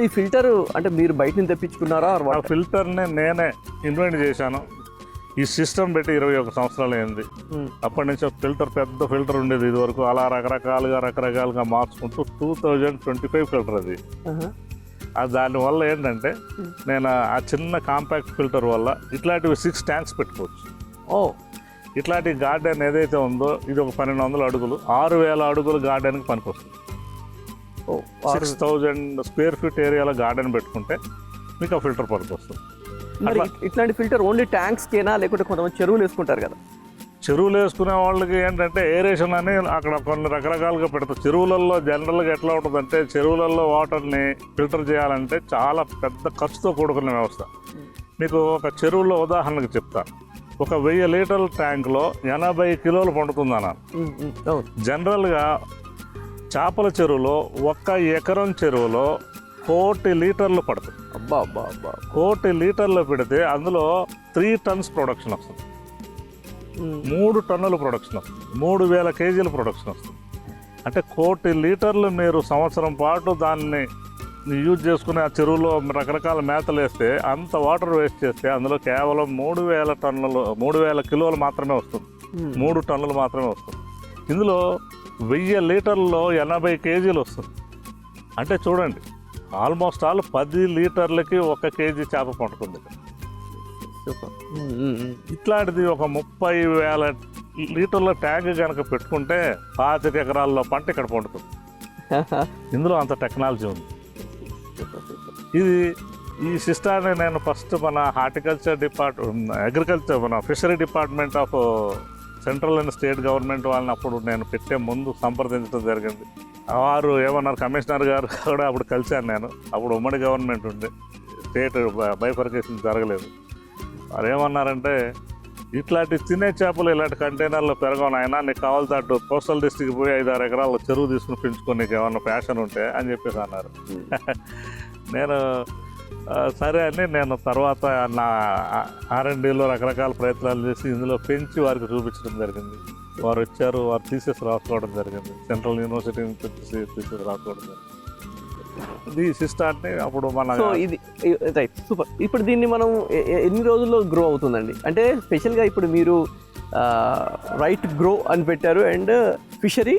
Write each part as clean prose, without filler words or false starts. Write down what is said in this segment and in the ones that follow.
ఈ ఫిల్టర్ అంటే మీరు బయట నుంచి తెప్పించుకున్నారా? ఆ ఫిల్టర్ని నేనే ఇన్వెంట్ చేశాను. ఈ సిస్టమ్ పెట్టి 21 సంవత్సరాలు అయింది. అప్పటి నుంచి ఒక పెద్ద ఫిల్టర్ ఉండేది ఇది వరకు. అలా రకరకాలుగా మార్చుకుంటూ 2025 ఫిల్టర్ అది. దానివల్ల ఏంటంటే నేను ఆ చిన్న కాంపాక్ట్ ఫిల్టర్ వల్ల ఇట్లాంటివి 6 ట్యాంక్స్ పెట్టుకోవచ్చు. ఇట్లాంటి గార్డెన్ ఏదైతే ఉందో ఇది ఒక 1200 అడుగులు, 6000 అడుగులు గార్డెన్కి పనికొస్తుంది. 6000 స్క్వేర్ ఫీట్ ఏరియాలో గార్డెన్ పెట్టుకుంటే మీకు ఆ ఫిల్టర్ పనికొస్తుంది. మరి ఇట్లాంటి ఫిల్టర్ ఓన్లీ ట్యాంక్స్కేనా లేకుంటే కొంతమంది చెరువులు వేసుకుంటారు కదా? చెరువులు వేసుకునే వాళ్ళకి ఏంటంటే ఏరేషన్ అని అక్కడ కొన్ని రకరకాలుగా పెడతారు. చెరువులలో జనరల్గా ఎట్లా ఉంటుందంటే చెరువులలో వాటర్ని ఫిల్టర్ చేయాలంటే చాలా పెద్ద ఖర్చుతో కూడుకున్న వ్యవస్థ. మీకు ఒక చెరువులో ఉదాహరణకు చెప్తాను. ఒక 1000 లీటర్ల ట్యాంక్లో 80 కిలోలు పండుతుంది అన్నాను. జనరల్గా చేపల చెరువులో 1 ఎకరం చెరువులో 1,000,000 లీటర్లు పడుతుంది. అబ్బా అబ్బా అబ్బా 1,000,000 లీటర్లు పెడితే అందులో 3 టన్స్ ప్రొడక్షన్ వస్తుంది. 3 టన్నుల ప్రొడక్షన్ వస్తుంది. 3,000 కేజీల ప్రొడక్షన్ వస్తుంది. అంటే 1,000,000 లీటర్లు మీరు సంవత్సరం పాటు దాన్ని యూజ్ చేసుకుని ఆ చెరువులో రకరకాల మేతలు వేస్తే అంత వాటర్ వేస్ట్ చేస్తే అందులో కేవలం 3,000 కిలోలు మాత్రమే వస్తుంది. 3 టన్నులు మాత్రమే వస్తుంది. ఇందులో 1000 లీటర్లలో 80 కేజీలు వస్తుంది. అంటే చూడండి, ఆల్మోస్ట్ 10 లీటర్లకి 1 కేజీ చేప పండుతుంది. ఇట్లాంటిది ఒక 30,000 లీటర్ల ట్యాంక్ కనుక పెట్టుకుంటే 25 ఎకరాల్లో పంట ఇక్కడ పండుతుంది. ఇందులో అంత టెక్నాలజీ ఉంది. ఈ సిస్టాన్ని నేను ఫస్ట్ మన అగ్రికల్చర్ మన fishery department of central and state government వాళ్ళని అప్పుడు నేను పెట్టే ముందు సంప్రదించడం జరిగింది. వారు ఏమన్నారు, కమిషనర్ గారు కూడా అప్పుడు కలిశాను నేను. అప్పుడు ఉమ్మడి గవర్నమెంట్ ఉండే, స్టేట్ బైఫర్కేషన్ జరగలేదు. వారు ఏమన్నారంటే, ఇట్లాంటి తినే చేపలు ఇలాంటి కంటైనర్లో పెరగను అయినా నీకు కావాల్సి అటు కోస్టల్ డిస్ట్రిక్ట్ పోయి 5-6 ఎకరాల చెరువు తీసుకుని పెంచుకొని నీకు ఏమన్నా ప్యాషన్ ఉంటే అని చెప్పేసి అన్నారు. నేను సరే అని నేను తర్వాత నా R&Dలో రకరకాల ప్రయత్నాలు చేసి ఇందులో పెంచి వారికి చూపించడం జరిగింది. వారు వచ్చారు, వారు థీసిస్ రాసుకోవడం జరిగింది. సెంట్రల్ యూనివర్సిటీ నుంచి థీసిస్ రాసుకోవడం జరిగింది. ఈ సిస్టాన్ని అప్పుడు మన ఇది రైట్ సూపర్. ఇప్పుడు దీన్ని మనం ఎన్ని రోజుల్లో గ్రో అవుతుందండి? అంటే స్పెషల్గా ఇప్పుడు మీరు రైట్ గ్రో అని పెట్టారు and fishery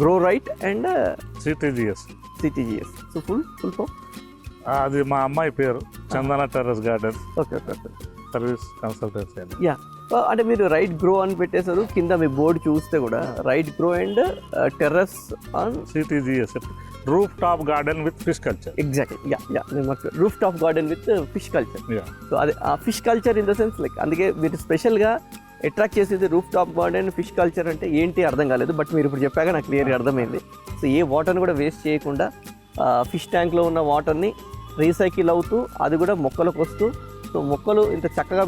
grow right and CTGS. So full form అది మా అమ్మాయి పేరు, Chandana terrace garden. Okay service consultancy. Yeah, అంటే మీరు రైట్ గ్రో అని పెట్టేశారు. కింద మీ బోర్డు చూస్తే కూడా right grow and terrace on CTGS, roof top garden with fish culture. Exactly yeah roof top garden with fish culture. So అదే ఆ fish culture in the sense like అందుకే మీరు స్పెషల్గా అట్రాక్ట్ చేసేది roof top garden fish culture అంటే ఏంటి అర్థం కాలేదు. బట్ మీరు ఇప్పుడు చెప్పాక నాకు క్లియర్గా అర్థమైంది. సో ఏ వాటర్ని కూడా వేస్ట్ చేయకుండా ఫిష్ ట్యాంక్లో ఉన్న వాటర్ని రీసైకిల్ అవుతూ అది కూడా మొక్కలకు వస్తూ, సో మొక్కలు ఇంత చక్కగా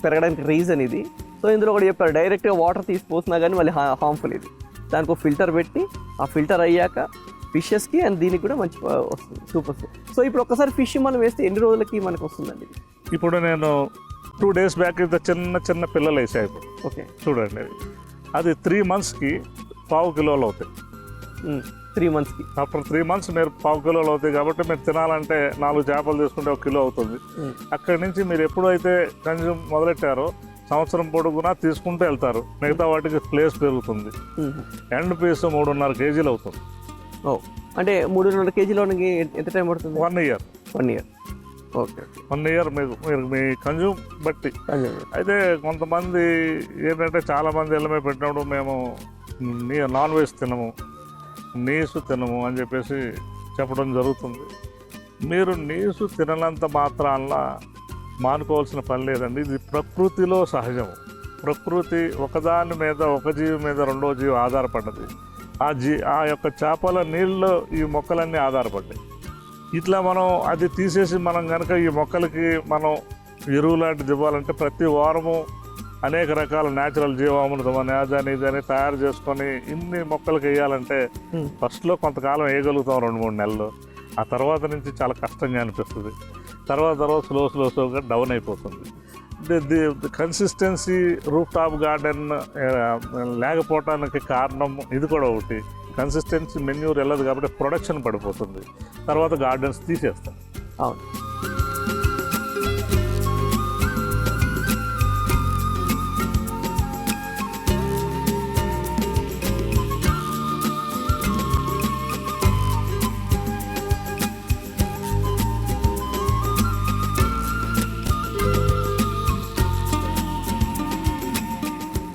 పెరగడానికి రీజన్ ఇది. సో ఇందులో కూడా చెప్పారు, డైరెక్ట్గా వాటర్ తీసిపోతున్నా కానీ మళ్ళీ హార్మ్ఫుల్. ఇది దానికి ఒక ఫిల్టర్ పెట్టి ఆ ఫిల్టర్ అయ్యాక ఫిషెస్కి అండ్ దీనికి కూడా మంచి వస్తుంది. సూపర్. సో ఇప్పుడు ఒకసారి ఫిష్ మనం వేస్తే ఎన్ని రోజులకి మనకు వస్తుందండి? ఇప్పుడు నేను 2 days బ్యాక్ ఇంత చిన్న పిల్లలు వేసాయి. ఇప్పుడు ఓకే చూడండి, అది 3 monthsకి 1/4 కిలోలు అవుతాయి. 3 monthsకి ఆఫ్టర్ 3 months మీరు 1/4 కిలోలు అవుతాయి. కాబట్టి మీరు తినాలంటే 4 చేపలు తీసుకుంటే 1 కిలో అవుతుంది. అక్కడి నుంచి మీరు ఎప్పుడైతే కన్జ్యూమ్ మొదలెట్టారో సంవత్సరం పొడుగునా తీసుకుంటూ వెళ్తారు. మిగతా వాటికి ప్లేస్ పెరుగుతుంది. ఎండ్ పీస్ 3.5 కేజీలు అవుతుంది. అంటే 3.5 కేజీలోనికి ఎంత టైం పడుతుంది? 1 year. ఓకే 1 year మీరు మీ కన్జ్యూమ్ బట్టి. అయితే కొంతమంది ఏంటంటే చాలామంది ఎల్లమే పెట్టినప్పుడు మేము నాన్ వెజ్ తినము, నీసు తినము అని చెప్పేసి చెప్పడం జరుగుతుంది. మీరు నీసు తిననంత మాత్రాన మానుకోవాల్సిన పని లేదండి. ఇది ప్రకృతిలో సహజము. ప్రకృతి ఒకదాని మీద, ఒక జీవి మీద రెండో జీవి ఆధారపడ్డది. ఆ యొక్క చేపల నీళ్ళలో ఈ మొక్కలన్నీ ఆధారపడ్డాయి. ఇట్లా మనం అది తీసేసి మనం కనుక ఈ మొక్కలకి మనం ఎరువు లాంటిది ఇవ్వాలంటే ప్రతి వారము అనేక రకాల న్యాచురల్ జీవామృతం అని ఇదని తయారు చేసుకొని ఇన్ని మొక్కలకి వేయాలంటే ఫస్ట్లో కొంతకాలం వేయగలుగుతాం, 2-3 నెలలు. ఆ తర్వాత నుంచి చాలా కష్టంగా అనిపిస్తుంది. తర్వాత స్లోగా డౌన్ అయిపోతుంది. The consistency roof top garden లేకపోవటానికి కారణం ఇది కూడా ఒకటి. కన్సిస్టెన్సీ మెన్యూర్ వెళ్ళదు కాబట్టి ప్రొడక్షన్ పడిపోతుంది, తర్వాత గార్డెన్స్ తీసేస్తారు. అవును.